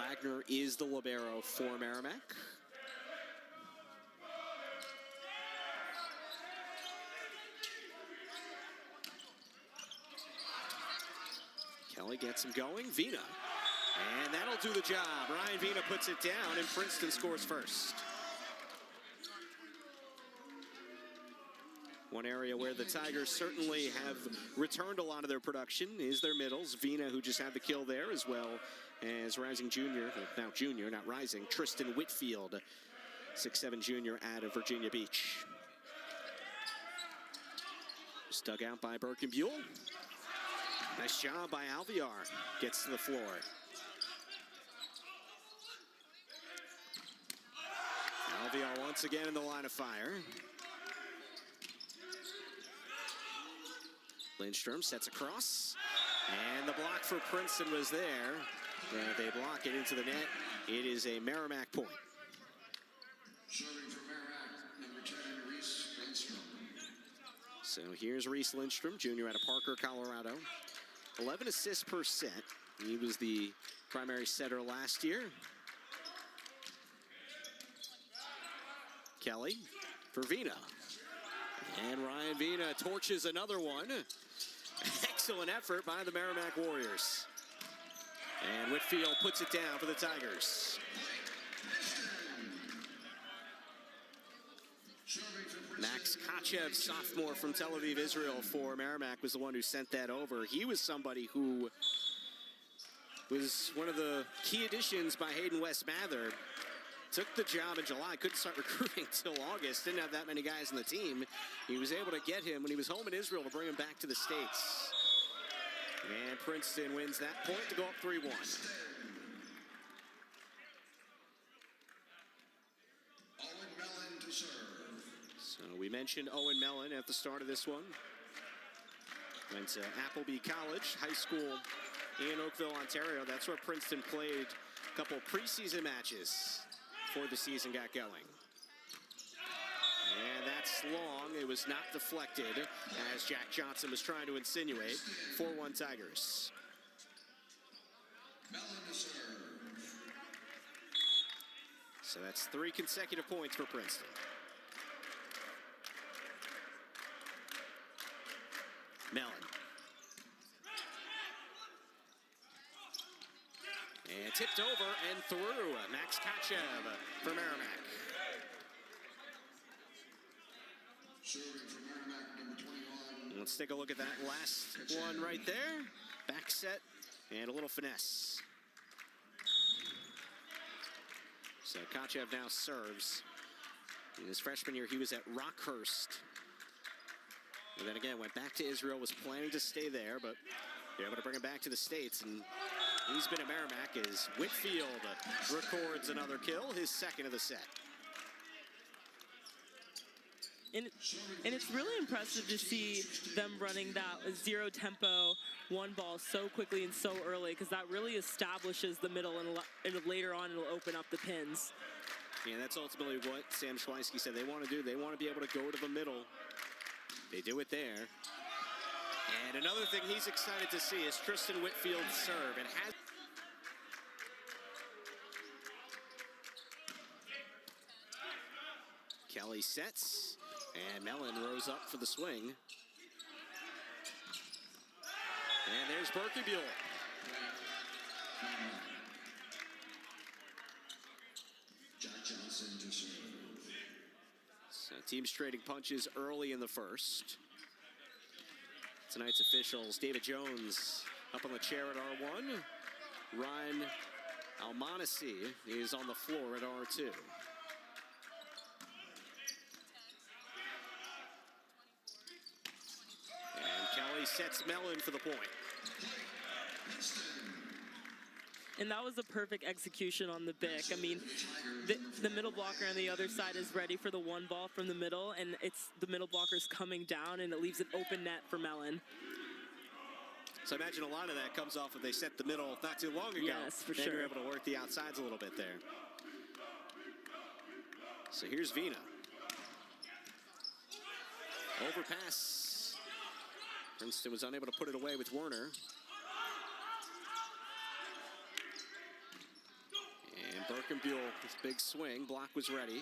Wagner is the libero for Merrimack. Kelly gets him going. Vina. And that'll do the job. Ryan Vina puts it down, and Princeton scores first. One area where the Tigers certainly have returned a lot of their production is their middles. Vina, who just had the kill there, as well as rising junior, now junior, not rising, Tristan Whitfield, 6'7" junior out of Virginia Beach. Just dug out by Birkenbuell. Nice job by Alvear. Gets to the floor. Alvear once again in the line of fire. Lindstrom sets across. And the block for Princeton was there. They block it into the net. It is a Merrimack point. Serving for Merrimack, number 10, Reese Lindstrom. So here's Reese Lindstrom, junior out of Parker, Colorado. 11 assists per set. He was the primary setter last year. Kelly for Vina. And Ryan Vina torches another one. Excellent effort by the Merrimack Warriors. And Whitfield puts it down for the Tigers. Max Kachev, sophomore from Tel Aviv, Israel, for Merrimack, was the one who sent that over. He was somebody who was one of the key additions by Hayden Westmather. Took the job in July, couldn't start recruiting till August, didn't have that many guys in the team. He was able to get him when he was home in Israel to bring him back to the States. And Princeton wins that point to go up 3-1. Owen Mellon to serve. So we mentioned Owen Mellon at the start of this one. Went to Appleby College High School in Oakville, Ontario. That's where Princeton played a couple preseason matches before the season got going. And that's long. It was not deflected, as Jack Johnson was trying to insinuate. 4-1 Tigers. Mellon to serve. So that's 3 consecutive points for Princeton. Mellon. And tipped over and through. Max Kachev for Merrimack. Serving for Merrimack, number 21. Let's take a look at that last one right there. Back set and a little finesse. So Kachev now serves. In his freshman year, he was at Rockhurst. And then again, went back to Israel, was planning to stay there, but they're able to bring him back to the States. And he's been at Merrimack as Whitfield records another kill, his second of the set. And it's really impressive to see them running that zero tempo one ball so quickly and so early, because that really establishes the middle, and later on it'll open up the pins. Yeah, that's ultimately what Sam Schweisky said they want to do. They want to be able to go to the middle. They do it there. And another thing he's excited to see is Tristan Whitfield's serve. It has Kelly sets, and Mellon rose up for the swing. And there's Birkenbuell. Jack Johnson to serve. So teams trading punches early in the first. Tonight's officials, David Jones up on the chair at R1. Ryan Almonacci is on the floor at R2. And Kelly sets Mellon for the point. And that was a perfect execution on the Bick. I mean, the middle blocker on the other side is ready for the one ball from the middle, and it's the middle blocker's coming down, and it leaves an open net for Mellon. So I imagine a lot of that comes off if they set the middle not too long ago. Yes, for then sure. you're able to work the outsides a little bit there. So here's Vina. Overpass. Princeton was unable to put it away with Werner. Birkenbuhl, his big swing. Block was ready.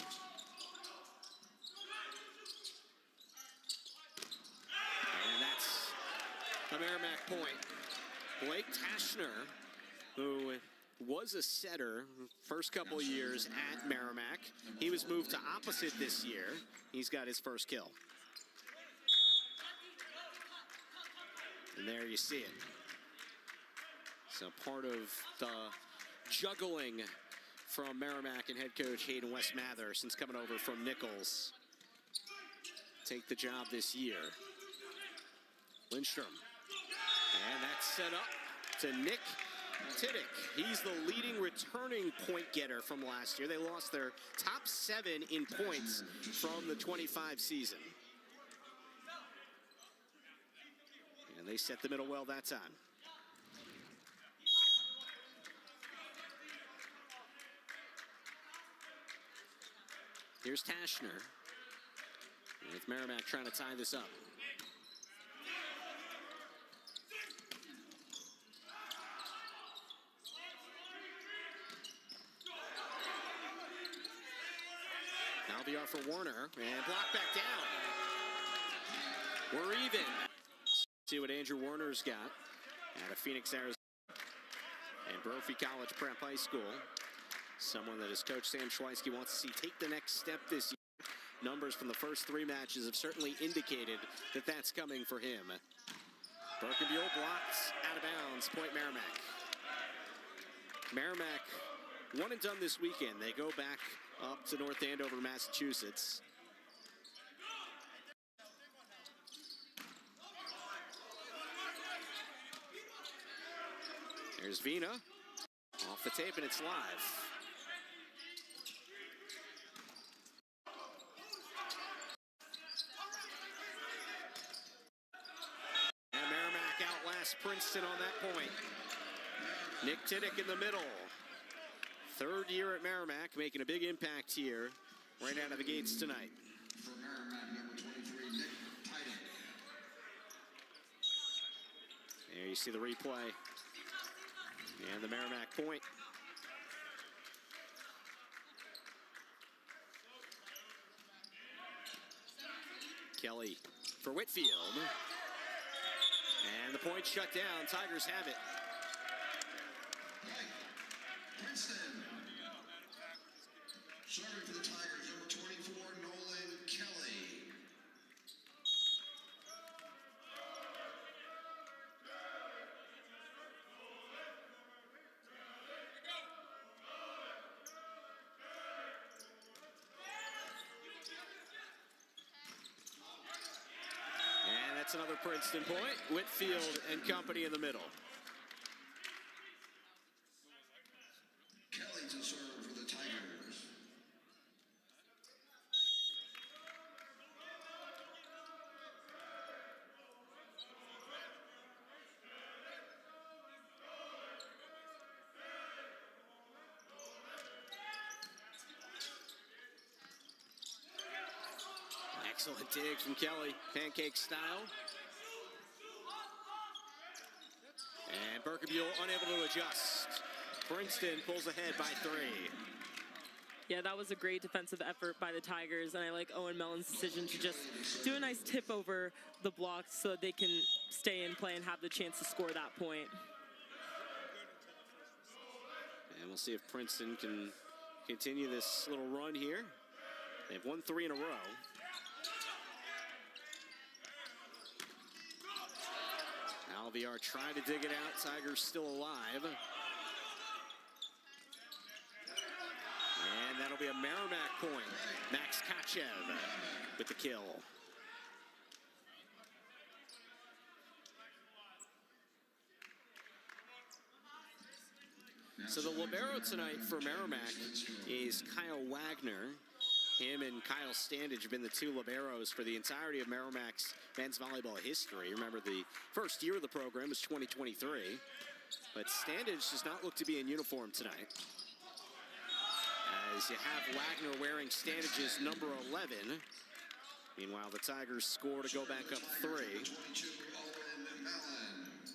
And that's the Merrimack point. Blake Tashner, who was a setter first couple of years at Merrimack. He was moved to opposite this year. He's got his first kill. And there you see it. So part of the juggling from Merrimack and head coach Hayden West Mather since coming over from Nichols. Take the job this year. Lindstrom. And that's set up to Nick Tiddick. He's the leading returning point getter from last year. They lost their top 7 in points from the 25 season. And they set the middle well that time. Here's Tashner. With Merrimack trying to tie this up. Alviar for Warner, and block back down. We're even. See what Andrew Warner's got out of Phoenix, Arizona, and Brophy College Prep High School. Someone that his coach Sam Schweisky wants to see take the next step this year. Numbers from the first 3 matches have certainly indicated that that's coming for him. Birkenbuhl blocked out of bounds, point Merrimack. Merrimack, one and done this weekend. They go back up to North Andover, Massachusetts. There's Vina. Off the tape, and it's live. And Merrimack outlasts Princeton on that point. Nick Tiddick in the middle. 3rd year at Merrimack, making a big impact here right out of the gates tonight. For Merrimack, number 23, Nick Tiddick. There you see the replay. And the Merrimack point. Kelly for Whitfield. And the point shut down. Tigers have it. Princeton. Serving for the Tigers, number 24, Nolan Kelly. And that's another Princeton point. Whitfield and company in the middle. Kelly to serve for the Tigers. Excellent dig from Kelly, pancake style. And Birkenbuhl unable to adjust. Princeton pulls ahead by 3. Yeah, that was a great defensive effort by the Tigers, and I like Owen Mellon's decision to just do a nice tip over the blocks so that they can stay in play and have the chance to score that point. And we'll see if Princeton can continue this little run here. They've won 3 in a row. Alviar trying to dig it out. Tigers still alive. And that'll be a Merrimack point. Max Kachev with the kill. So the libero tonight for Merrimack is Kyle Wagner. Him and Kyle Standage have been the 2 liberos for the entirety of Merrimack's men's volleyball history. Remember, the first year of the program was 2023. But Standage does not look to be in uniform tonight, as you have Wagner wearing Standage's number 11. Meanwhile, the Tigers score to go back up 3.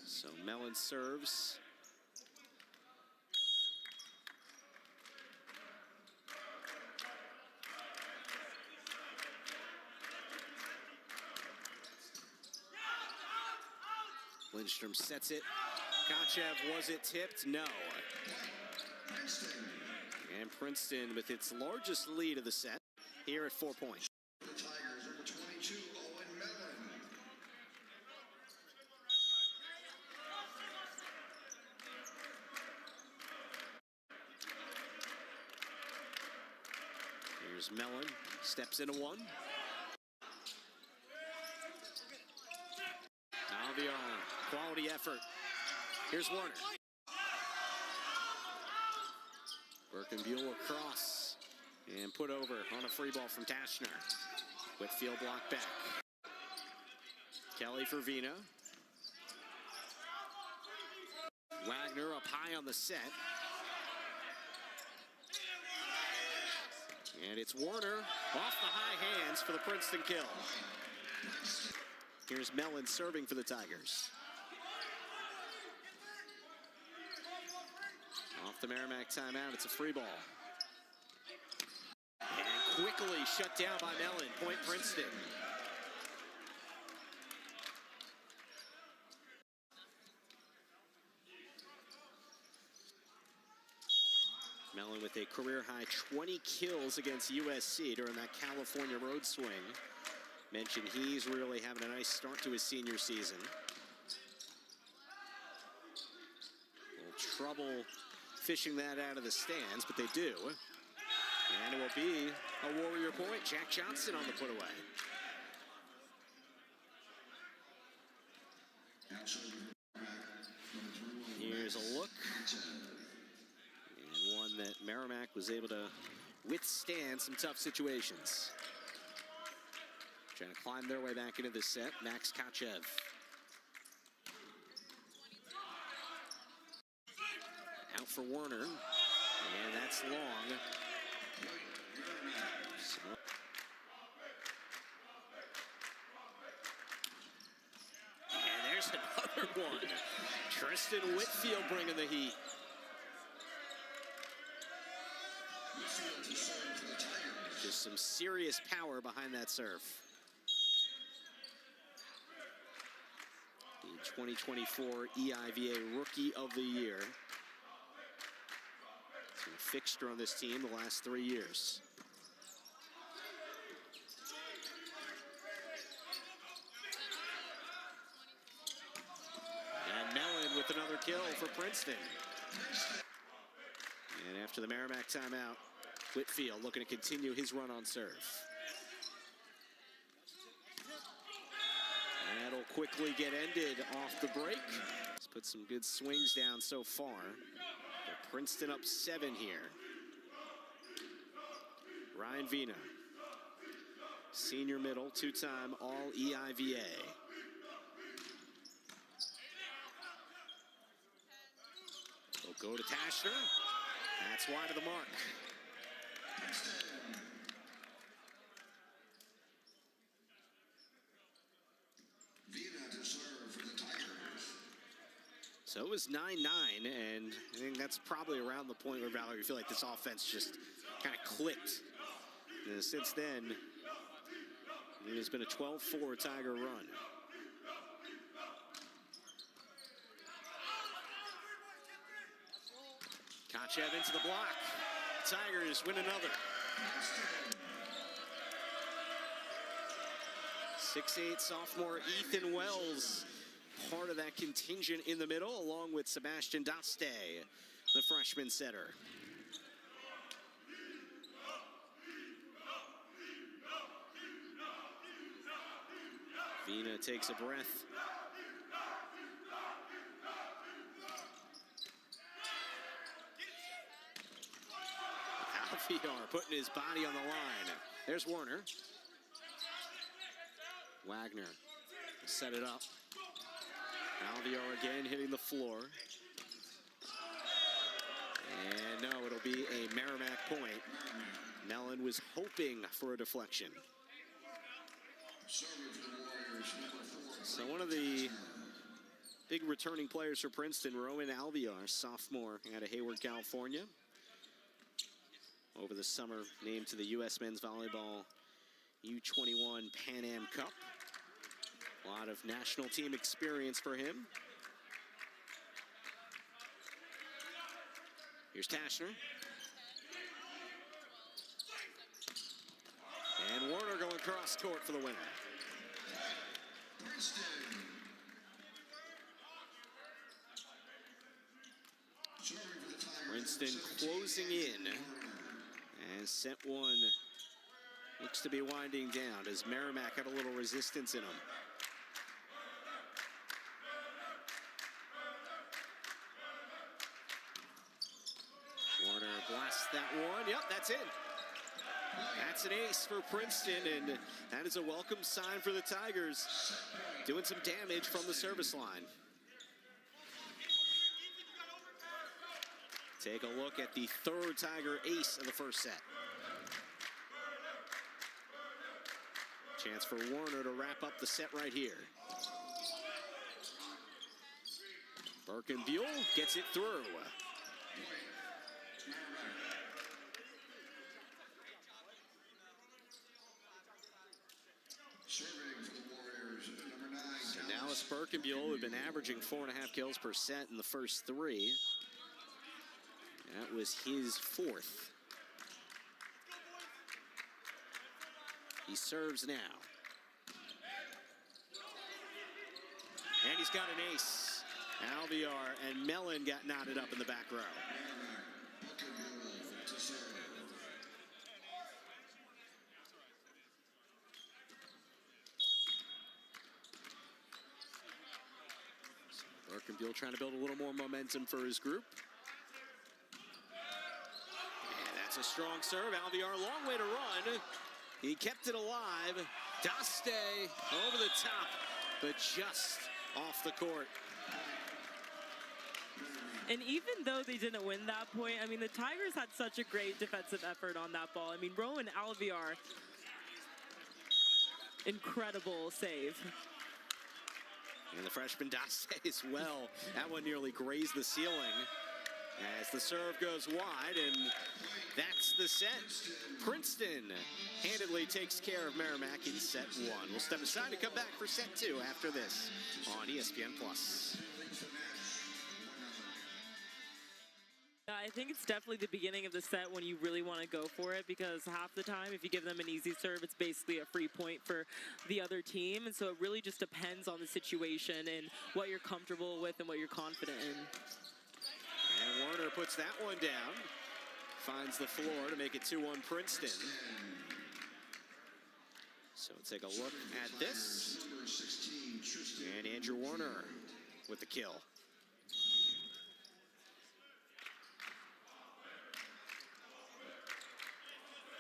So Mellon serves. Lindstrom sets it. Kachev, was it tipped? No. Princeton. And Princeton with its largest lead of the set here at 4 points. The Tigers, number 22, Owen Mellon. Here's Mellon, steps into one. Albion, quality effort. Here's Warner. Birkenbuell across and put over on a free ball from Tashner. Whitfield blocked back. Kelly for Vina. Wagner up high on the set. And it's Warner off the high hands for the Princeton kill. Here's Mellon serving for the Tigers. Off the Merrimack timeout, it's a free ball. And quickly shut down by Mellon. Point Princeton. Mellon with a career-high 20 kills against USC during that California road swing. Mentioned he's really having a nice start to his senior season. A little trouble fishing that out of the stands, but they do. And it will be a Warrior point. Jack Johnson on the put away. Here's a look. And one that Merrimack was able to withstand some tough situations. Trying to climb their way back into the set. Max Kachev. Out for Warner. And that's long. So. And there's another one. Tristan Whitfield bringing the heat. Just some serious power behind that serve. The 2024 EIVA Rookie of the Year. It's been a fixture on this team the last 3 years. And Mellon with another kill for Princeton. And after the Merrimack timeout, Whitfield looking to continue his run on serve. That'll quickly get ended off the break. He's put some good swings down so far. But Princeton up 7 here. Ryan Vina, senior middle, 2-time All EIVA. They'll go to Tashner. That's wide of the mark. So it was 9-9, and I think that's probably around the point where Valerie, you feel like this offense just kind of clicked. And since then, it has been a 12-4 Tiger run. Kachev into the block. Tigers win another. 6'8" sophomore Ethan Wells, part of that contingent in the middle, along with Sebastian Daste, the freshman setter. Vina takes a breath. Alviar putting his body on the line. There's Warner. Wagner set it up. Alviar again hitting the floor. And no, it'll be a Merrimack point. Mellon was hoping for a deflection. So one of the big returning players for Princeton, Rowan Alviar, sophomore out of Hayward, California. Over the summer, named to the U.S. Men's Volleyball U21 Pan Am Cup. A lot of national team experience for him. Here's Tashner. And Warner going cross court for the winner. Princeton. Serving for the Tigers. Princeton closing in. And set one looks to be winding down as Merrimack had a little resistance in them. Warner blasts that one. Yep, that's it. That's an ace for Princeton, and that is a welcome sign for the Tigers. Doing some damage from the service line. Take a look at the third Tiger ace of the first set. Chance for Warner to wrap up the set right here. Birkenbuell gets it through. Serving for the Warriors, number 9. So Dallas Birkenbuell had been averaging 4.5 kills per set in the first three. That was his fourth. He serves now. And he's got an ace. Alvear and Mellon got knotted up in the back row. Birkenbuell trying to build a little more momentum for his group. And that's a strong serve. Alvear, long way to run. He kept it alive. Daste over the top, but just off the court. And even though they didn't win that point, I mean, the Tigers had such a great defensive effort on that ball. I mean, Rowan Alvear, incredible save. And the freshman Daste as well. That one nearly grazed the ceiling as the serve goes wide, and that's the set. Princeton handedly takes care of Merrimack in set one. We'll step aside and come back for set two after this on ESPN+. I think it's definitely the beginning of the set when you really want to go for it, because half the time if you give them an easy serve, it's basically a free point for the other team. And so it really just depends on the situation and what you're comfortable with and what you're confident in. And Warner puts that one down. Finds the floor to make it 2-1 Princeton. So take a look at this. And Andrew Warner with the kill.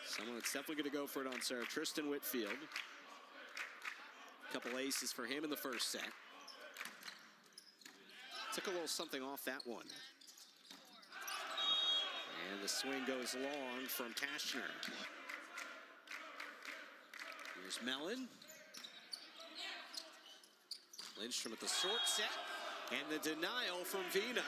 Someone that's definitely going to go for it on serve. Tristan Whitfield. A couple aces for him in the first set. Took a little something off that one. And the swing goes long from Tashner. Here's Mellon. Lindstrom at the short set. And the denial from Vina.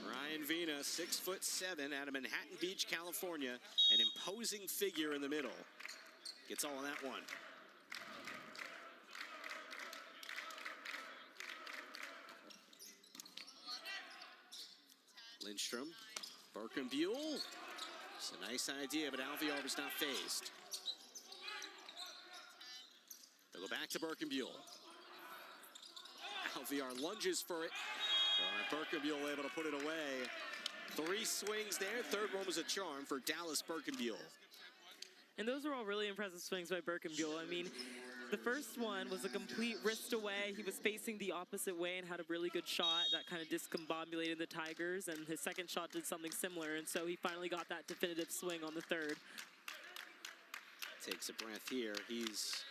Ryan Vina, 6'7", out of Manhattan Beach, California. An imposing figure in the middle. Gets all of that one. Lindstrom, Birkenbuell. It's a nice idea, but Alvear was not phased. They'll go back to Birkenbuell. Alvear lunges for it. Birkenbuell able to put it away. 3 swings there. Third one was a charm for Dallas Birkenbuell. And those are all really impressive swings by Birkenbuell. I mean, the first one was a complete wrist away. He was facing the opposite way and had a really good shot that kind of discombobulated the Tigers, and his second shot did something similar, and so he finally got that definitive swing on the third. Takes a breath here. He's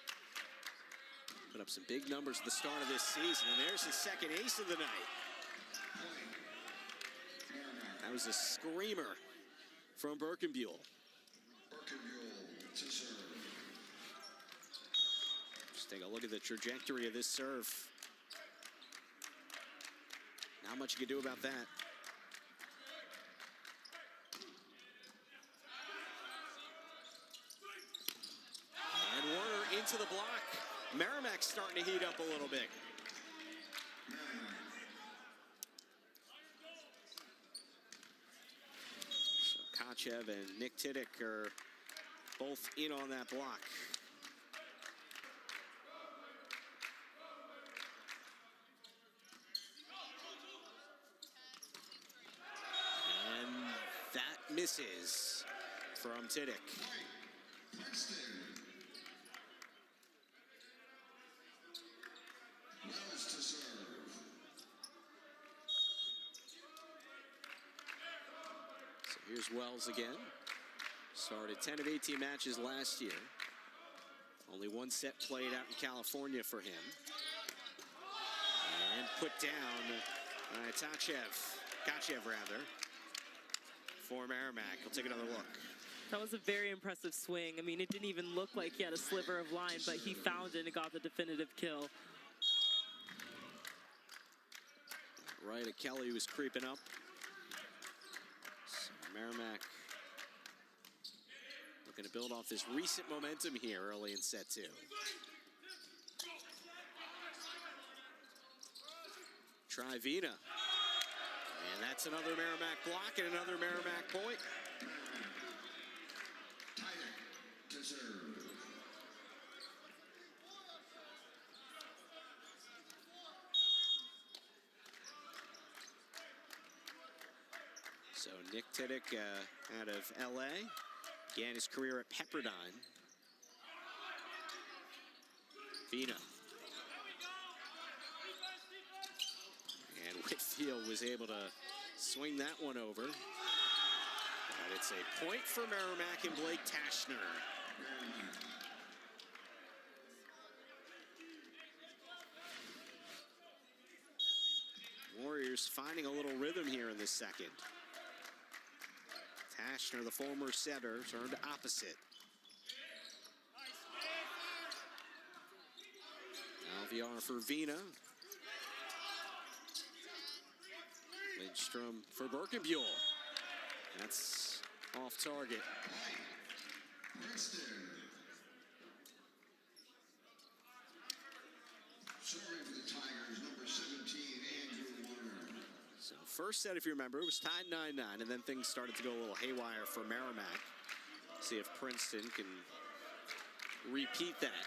put up some big numbers at the start of this season, and there's his second ace of the night. That was a screamer from Birkenbuell. Just take a look at the trajectory of this serve. Not much you can do about that. And Warner into the block. Merrimack's starting to heat up a little bit. Kachev and Nick Tiddick are both in on that block. And that misses from Tiddick. Princeton. Wells to serve. So here's Wells again. Started 10 of 18 matches last year. Only one set played out in California for him. And put down by Kachev rather, for Merrimack. He'll take another look. That was a very impressive swing. I mean, it didn't even look like he had a sliver of line, but he found it and got the definitive kill. Right at Kelly, was creeping up. So Merrimack looking to build off this recent momentum here early in set 2. Try Vina. And that's another Merrimack block and another Merrimack point. Tiddick to serve. So Nick Tiddick out of LA, began his career at Pepperdine. Vina. And Whitfield was able to swing that one over. But it's a point for Merrimack and Blake Tashner. Warriors finding a little rhythm here in this second. Tashner, the former setter, turned opposite. Alviar for Vina. Lindstrom for Birkenbuell. That's off target. Princeton. Serving for the Tigers, number 17, Andrew Warner. So first set, if you remember, it was tied 9-9, and then things started to go a little haywire for Merrimack. See if Princeton can repeat that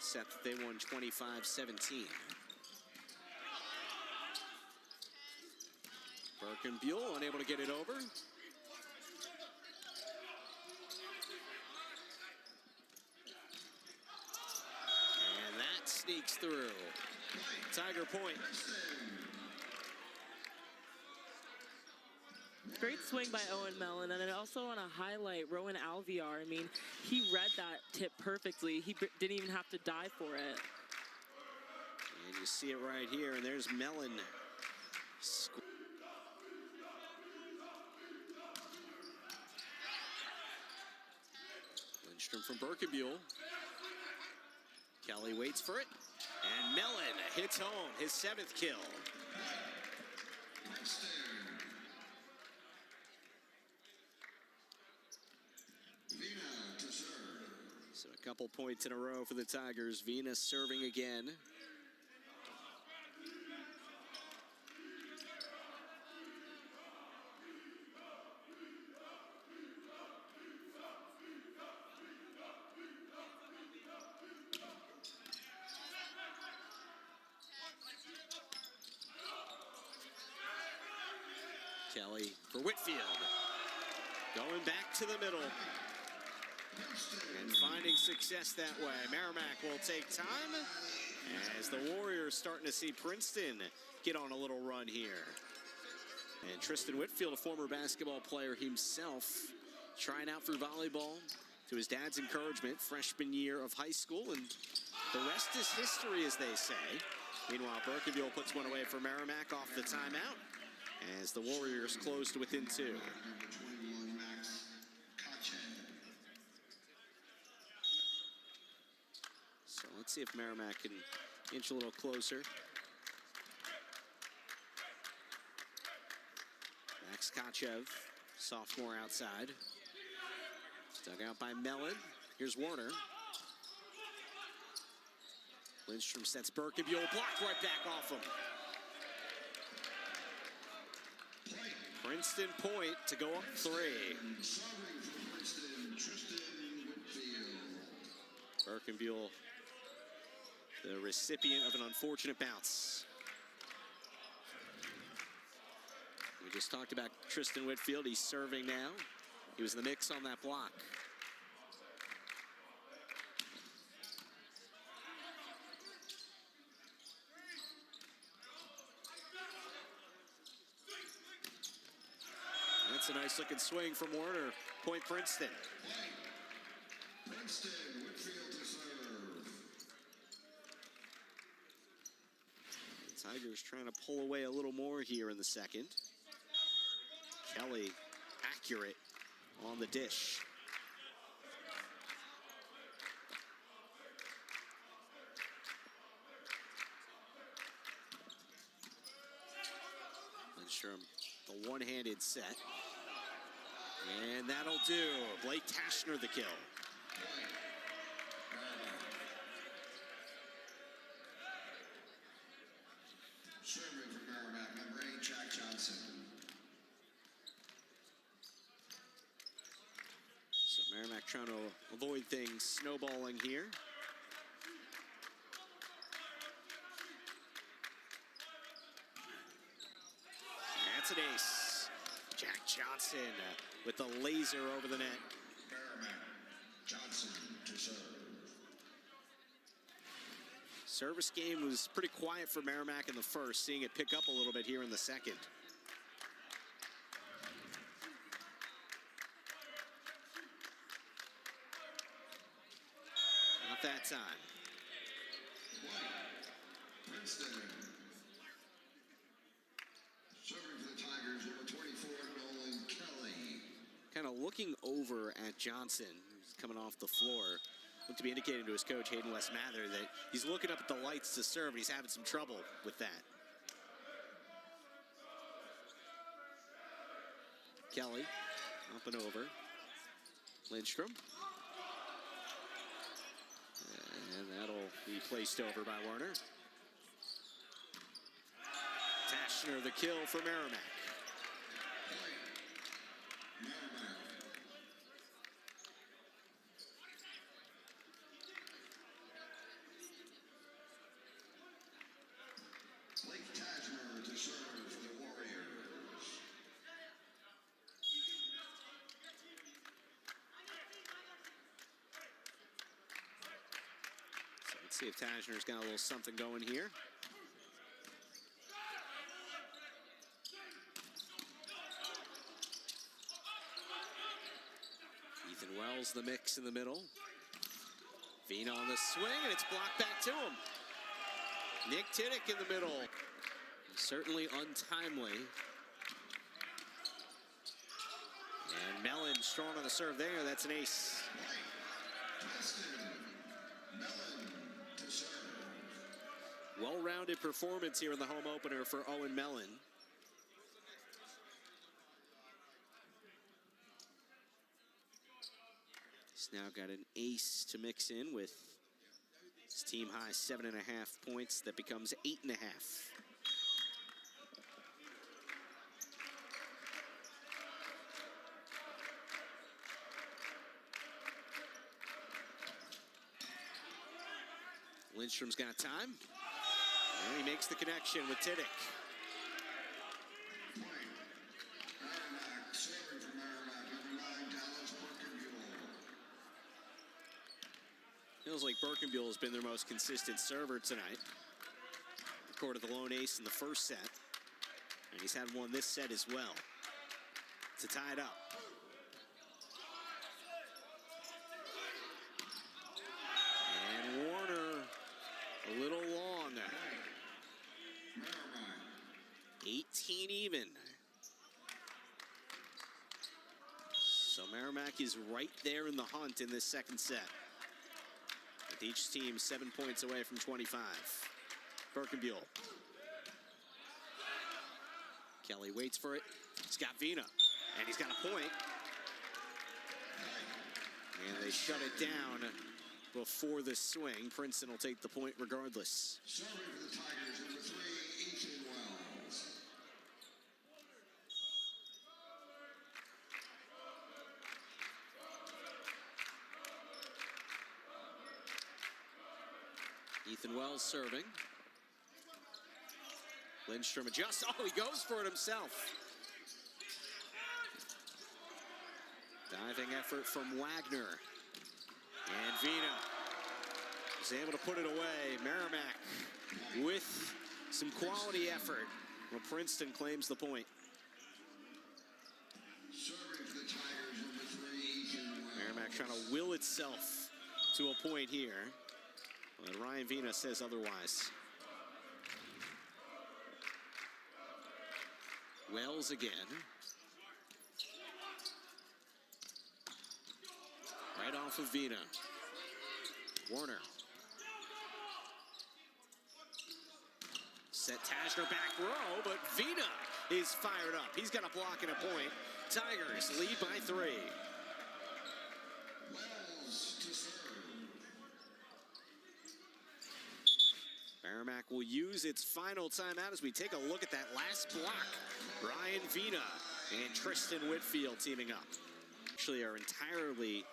set that they won 25-17. Birkenbuell unable to get it over. And that sneaks through. Tiger point. Great swing by Owen Mellon, and I also want to highlight Rowan Alviar. I mean, he read that tip perfectly. He didn't even have to dive for it. And you see it right here, and there's Mellon. Lindstrom from Birkenbuell. Kelly waits for it, and Mellon hits home, his 7th kill. Princeton. Vina to serve. So a couple points in a row for the Tigers. Vina serving again. Kelly for Whitfield. Going back to the middle. And finding success that way. Merrimack will take time as the Warriors starting to see Princeton get on a little run here. And Tristan Whitfield, a former basketball player himself, trying out for volleyball to his dad's encouragement, freshman year of high school, and the rest is history, as they say. Meanwhile, Birkenbuell puts one away for Merrimack off the timeout as the Warriors close to within 2. Number 21, Max Kachev. So let's see if Merrimack can inch a little closer. Max Kachev, sophomore outside. Dug out by Mellon. Here's Warner. Lindstrom sets Birkenbuell, blocked right back off him. Princeton point to go up 3. Serving for Princeton, Tristan Whitfield. Birkenbuell, the recipient of an unfortunate bounce. We just talked about Tristan Whitfield. He's serving now. He was in the mix on that block. That's a nice looking swing from Warner. Point Princeton. Princeton, Whitfield to serve. Tigers trying to pull away a little more here in the second. Kelly accurate on the dish. Lindstrom, the one-handed set. And that'll do. Blake Tashner the kill. Serving for Merrimack, number 8, Jack Johnson. So Merrimack trying to avoid things snowballing here. That's an ace. Jack Johnson with the laser over the net. Merrimack, Johnson to serve. Service game was pretty quiet for Merrimack in the first, seeing it pick up a little bit here in the second. Not that time. Princeton. Serving for the Tigers, number 24, Nolan Kelly. Kind of looking over at Johnson, who's coming off the floor. Looked to be indicating to his coach, Hayden West Mather, that he's looking up at the lights to serve, and he's having some trouble with that. Kelly, up and over. Lindstrom. And that'll be placed over by Warner. Tashner the kill for Merrimack. Blake Tashner to serve for the Warriors. So let's see if Tashner's got a little something going here. Ethan Wells, the mix in the middle. Vina on the swing, and it's blocked back to him. Nick Tiddick in the middle. Certainly untimely. And Mellon strong on the serve there. That's an ace. To serve. Well-rounded performance here in the home opener for Owen Mellon. He's now got an ace to mix in with his team high 7.5 points. That becomes 8.5. Lindstrom's got time. And he makes the connection with Tiddick. Merrimack, serving for Merrimack, number 9, Dallas Birkenbuell. Feels like Birkenbuell has been their most consistent server tonight. Recorded the lone ace in the first set. And he's had one this set as well to tie it up. And Warner a little long. 18 even. So Merrimack is right there in the hunt in this second set. With each team 7 points away from 25. Birkenbuell. Kelly waits for it. He's got Vina. And he's got a point. And they shut it down before the swing. Princeton will take the point regardless. Serving for the Tigers, number 3, Ethan Wells. Ethan Wells serving. Lindstrom adjusts. Oh, he goes for it himself. Diving effort from Wagner. And Vina is able to put it away. Merrimack with some quality effort. Well, Princeton claims the point. Serving for the Tigers, number 3, Ethan Wells. Merrimack trying to will itself to a point here. But Ryan Vina says otherwise. Wells again. Right off of Vina. Warner. Set Tajner back row, but Vina is fired up. He's got a block and a point. Tigers lead by 3. Wells to serve. Merrimack will use its final timeout as we take a look at that last block. Ryan Vina and Tristan Whitfield teaming up. Actually are entirely,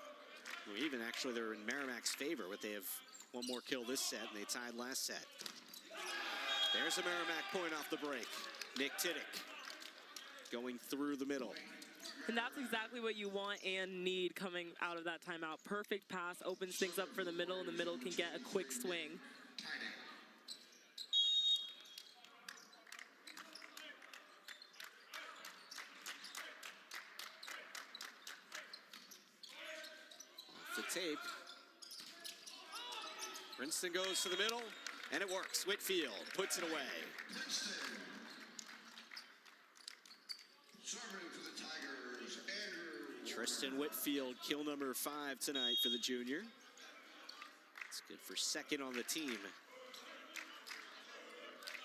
or even actually they're in Merrimack's favor, but they have one more kill this set and they tied last set. There's a Merrimack point off the break. Nick Tiddick going through the middle. And that's exactly what you want and need coming out of that timeout. Perfect pass, opens things up for the middle, and the middle can get a quick swing. Off the tape. Princeton goes to the middle, and it works. Whitfield puts it away. Princeton. Serving for the Tigers, Andrew. Tristan Whitfield, kill number 5 tonight for the junior. It's good for second on the team.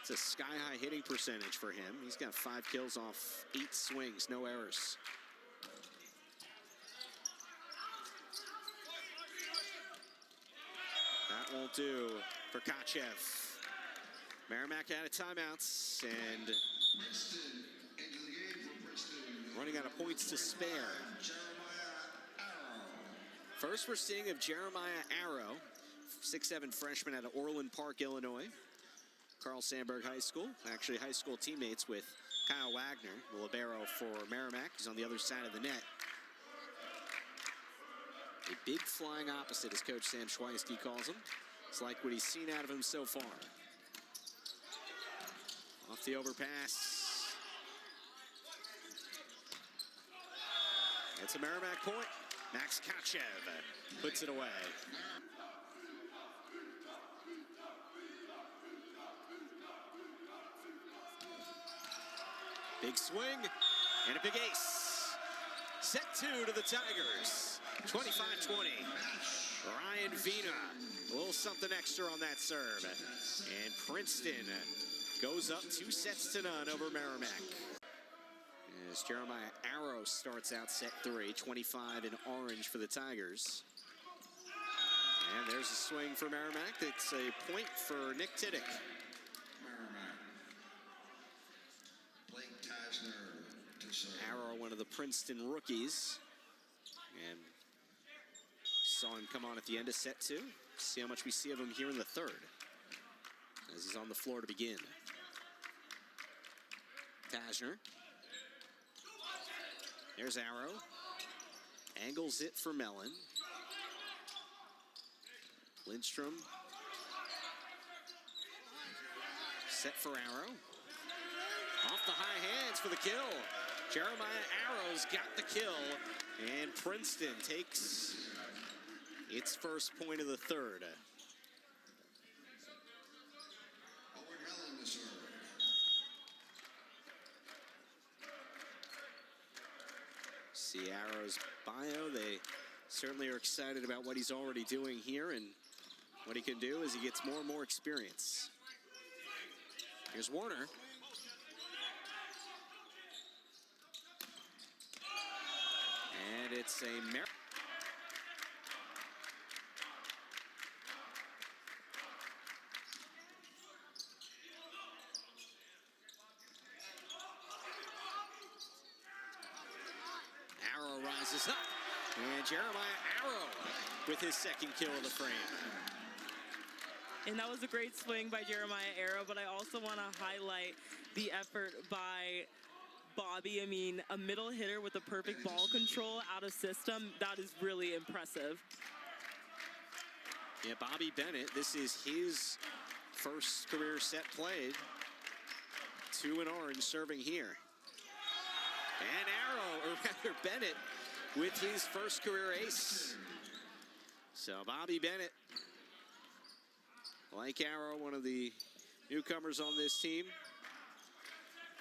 It's a sky-high hitting percentage for him. He's got 5 kills off 8 swings, no errors. That won't do for Kachev. Merrimack out of timeouts and Princeton into the game for Princeton. running out of points to spare. Jeremiah Arrow. First we're seeing of Jeremiah Arrow, 6'7" freshman out of Orland Park, Illinois. Carl Sandburg High School, actually high school teammates with Kyle Wagner, the libero for Merrimack. He's on the other side of the net. A big flying opposite, as Coach Sam Schweisky calls him. It's like what he's seen out of him so far. Off the overpass. It's a Merrimack point. Max Kachev puts it away. Big swing and a big ace. Set 2 to the Tigers. 25-20. Ryan Vina, a little something extra on that serve. And Princeton goes up 2 sets to none over Merrimack. As Jeremiah Arrow starts out set 3, 25 in orange for the Tigers. And there's a swing for Merrimack. It's a point for Nick Tiddick. Merrimack. Blake Tajner to serve. Arrow, one of the Princeton rookies. And saw him come on at the end of set 2. See how much we see of him here in the third, as he's on the floor to begin. Tajner. There's Arrow. Angles it for Mellon. Lindstrom. Set for Arrow. Off the high hands for the kill. Jeremiah Arrow's got the kill. And Princeton takes its first point of the third. Owen Mellon to serve. See Arrow's bio. They certainly are excited about what he's already doing here and what he can do as he gets more and more experience. Here's Warner. And it's a Arrow rises up. And Jeremiah Arrow with his second kill of the frame. And that was a great swing by Jeremiah Arrow, but I also want to highlight the effort by Bobby. I mean, a middle hitter with a perfect ball control out of system, that is really impressive. Yeah, Bobby Bennett, this is his first career set played. 2 in orange serving here. And Arrow, or rather Bennett, with his first career ace. So Bobby Bennett, like Arrow, one of the newcomers on this team.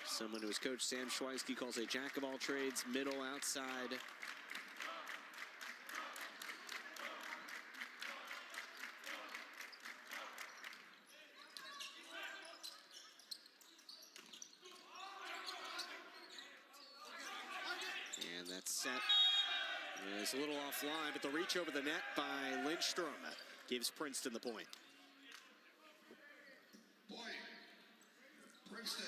Someone who his coach Sam Schweisky calls a jack of all trades, middle, outside. And that set is a little offline, but the reach over the net by Lindstrom gives Princeton the point. Point. Princeton.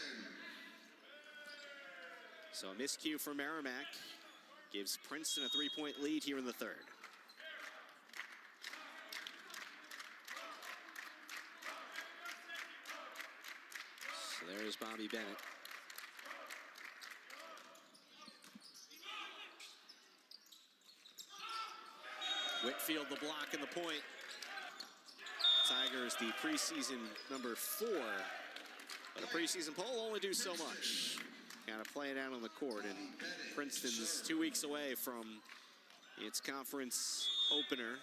So a miscue for Merrimack gives Princeton a 3-point lead here in the third. So there's Bobby Bennett. Whitfield the block and the point. Tigers the preseason number 4. But a preseason poll will only do so much. Got to play it out on the court, and Princeton's 2 weeks away from its conference opener,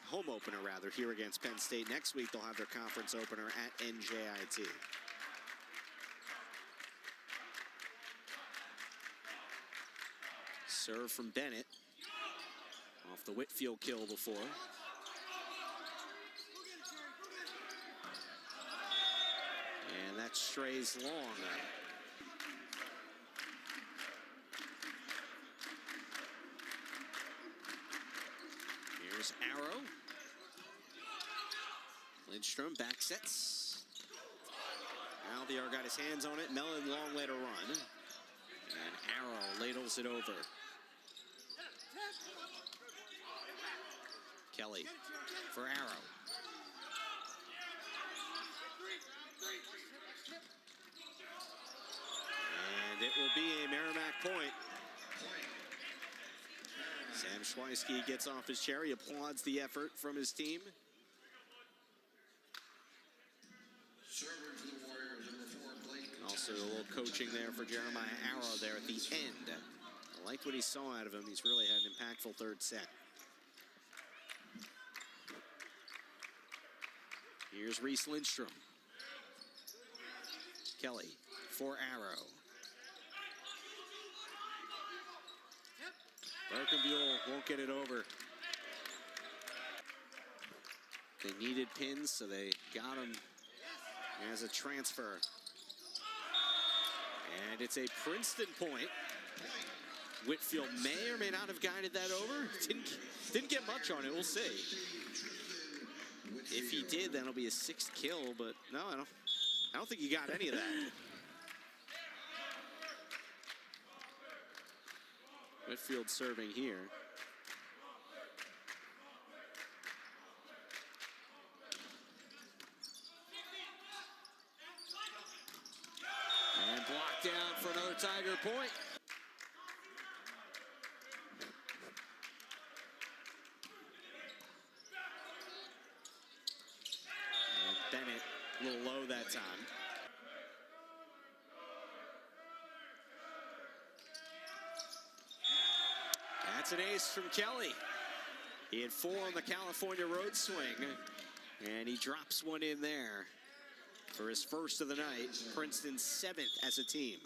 home opener rather, here against Penn State. Next week they'll have their conference opener at NJIT. Serve from Bennett. Off the Whitfield kill before. And that strays long. Here's Arrow. Lindstrom back sets. Alvear got his hands on it. Mellon long way to run. And Arrow ladles it over. Kelly for Arrow. And it will be a Merrimack point. Sam Schweisky gets off his chair. He applauds the effort from his team. Also a little coaching there for Jeremiah Arrow there at the end. I liked what he saw out of him. He's really had an impactful third set. Here's Reese Lindstrom. Kelly for Arrow. Berkenbuhl won't get it over. They needed pins, so they got him as a transfer. And it's a Princeton point. Whitfield may or may not have guided that over. Didn't get much on it. We'll see. If he did, then it'll be a 6th kill, but no, I don't think he got any of that. Whitfield serving here. And blocked down for another Tiger point. Bennett a little low that time. That's an ace from Kelly. He had 4 on the California road swing, and he drops one in there for his first of the night. Princeton's 7th as a team.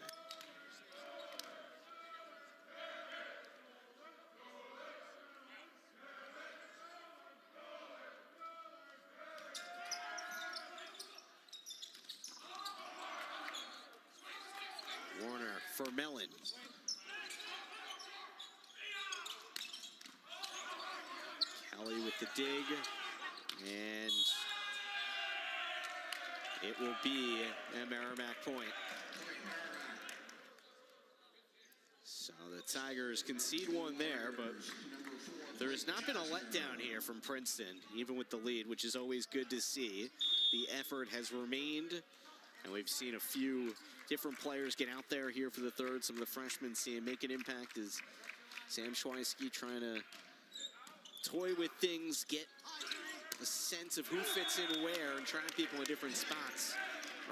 Warner for Mellon. Kelly with the dig, and it will be a Merrimack point. So the Tigers concede one there, but There has not been a letdown here from Princeton, even with the lead, which is always good to see. The effort has remained, and we've seen a few different players get out there here for the third. Some of the freshmen seeing make an impact as Sam Schweisky trying to toy with things, get a sense of who fits in where, and trap people in different spots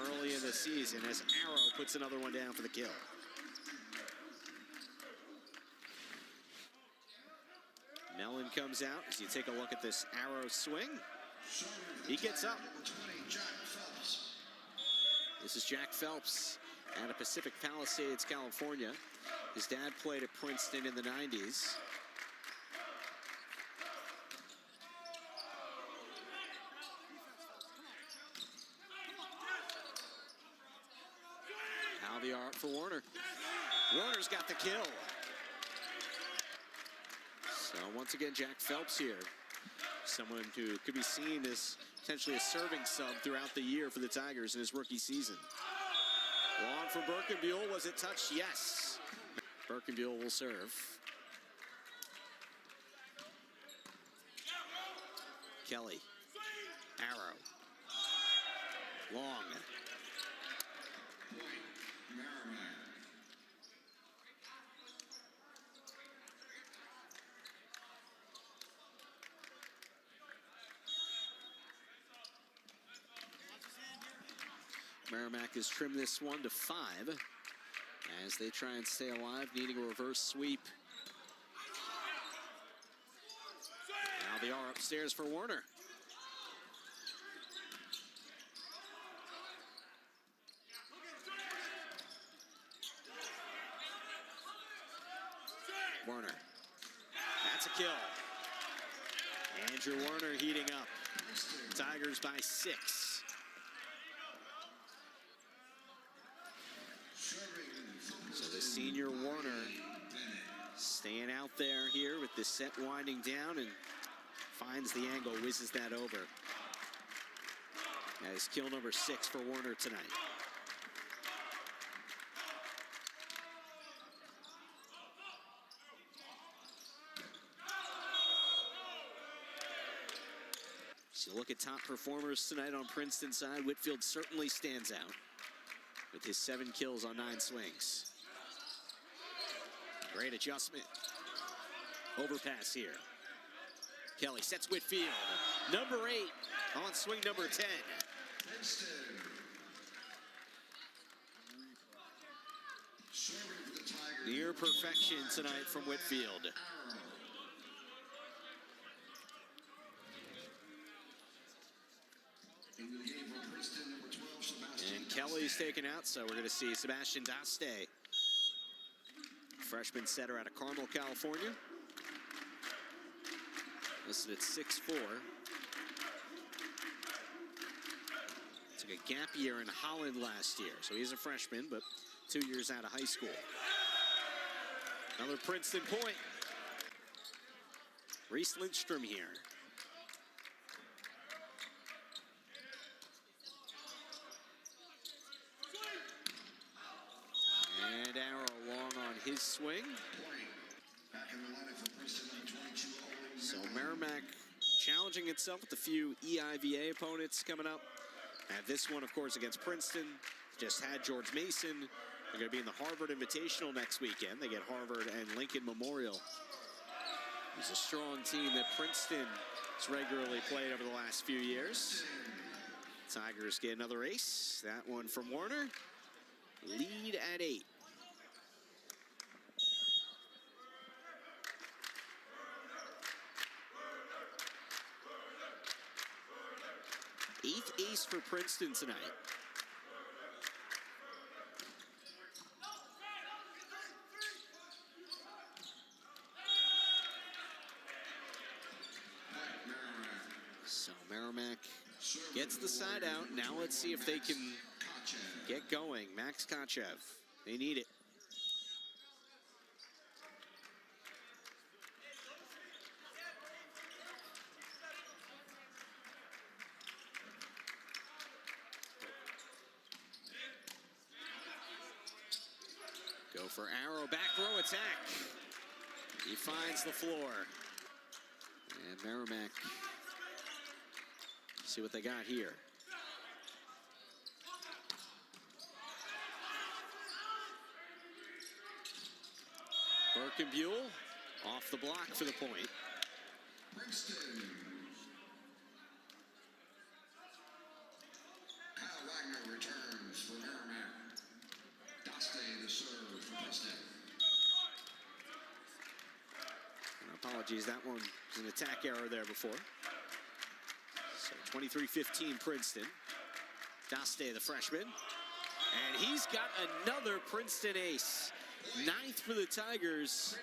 early in the season as Arrow puts another one down for the kill. Mellon comes out as you take a look at this Arrow swing. He gets up. This is Jack Phelps out of Pacific Palisades, California. His dad played at Princeton in the 90s. Now the art for Warner. Warner's got the kill. So once again, Jack Phelps here. Someone who could be seen as potentially a serving sub throughout the year for the Tigers in his rookie season. Long from Birkenbuhl. Was it touched? Yes. Birkenbuhl will serve. Kelly. Arrow. Long. Merrimack has trimmed this one to 5 as they try and stay alive, needing a reverse sweep. Now they are upstairs for Warner. Warner. That's a kill. Andrew Warner heating up. Tigers by 6. So the senior Warner staying out there here with the set winding down and finds the angle, whizzes that over. That is kill number 6 for Warner tonight. So look at top performers tonight on Princeton side. Whitfield certainly stands out with his 7 kills on 9 swings. Great adjustment. Overpass here. Kelly sets Whitfield. Number 8 on swing number 10. Near perfection tonight from Whitfield. And Kelly's taken out, so we're going to see Sebastian Daste, freshman setter out of Carmel, California. Listed at 6'4". Took a gap year in Holland last year, so he's a freshman, but 2 years out of high school. Another Princeton point. Reese Lindstrom here. And Arrow long on his swing. So Merrimack challenging itself with a few EIVA opponents coming up. And this one, of course, against Princeton. Just had George Mason. They're going to be in the Harvard Invitational next weekend. They get Harvard and Lincoln Memorial. It's a strong team that Princeton has regularly played over the last few years. Tigers get another ace. That one from Warner. Lead at 8. Eighth ace for Princeton tonight. So Merrimack gets the side out. Now let's see if they can get going. Max Kachev. They need it. Go for Arrow, back row attack. He finds the floor. And Merrimack, see what they got here. Birkenbuell off the block for the point. Princeton. Kyle Wagner returns for Merrimack. Daste the serve for Princeton. And apologies, that one was an attack error there before. So 23-15 Princeton. Daste, the freshman. And he's got another Princeton ace. 9th for the Tigers.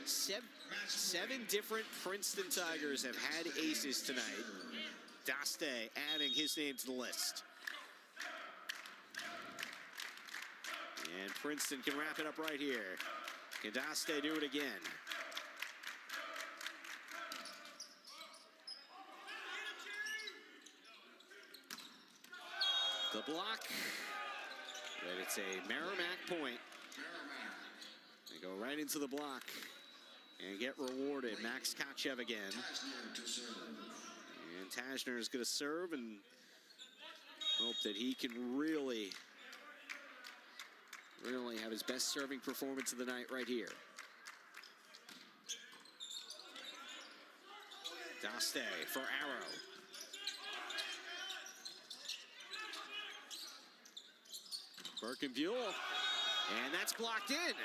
Seven different Princeton Tigers have had aces tonight. Daste adding his name to the list. And Princeton can wrap it up right here. Can Daste do it again? The block. But it's a Merrimack point. They go right into the block and get rewarded. Max Kachev again. And Tajner is going to serve and hope that he can really have his best serving performance of the night right here. Daste for Arrow. Birkenbuell, and that's blocked in.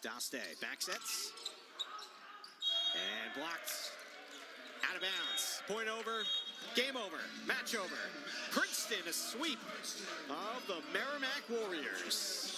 Daste back sets and blocked out of bounds. Point over, game over, match over. Princeton a sweep of the Merrimack Warriors.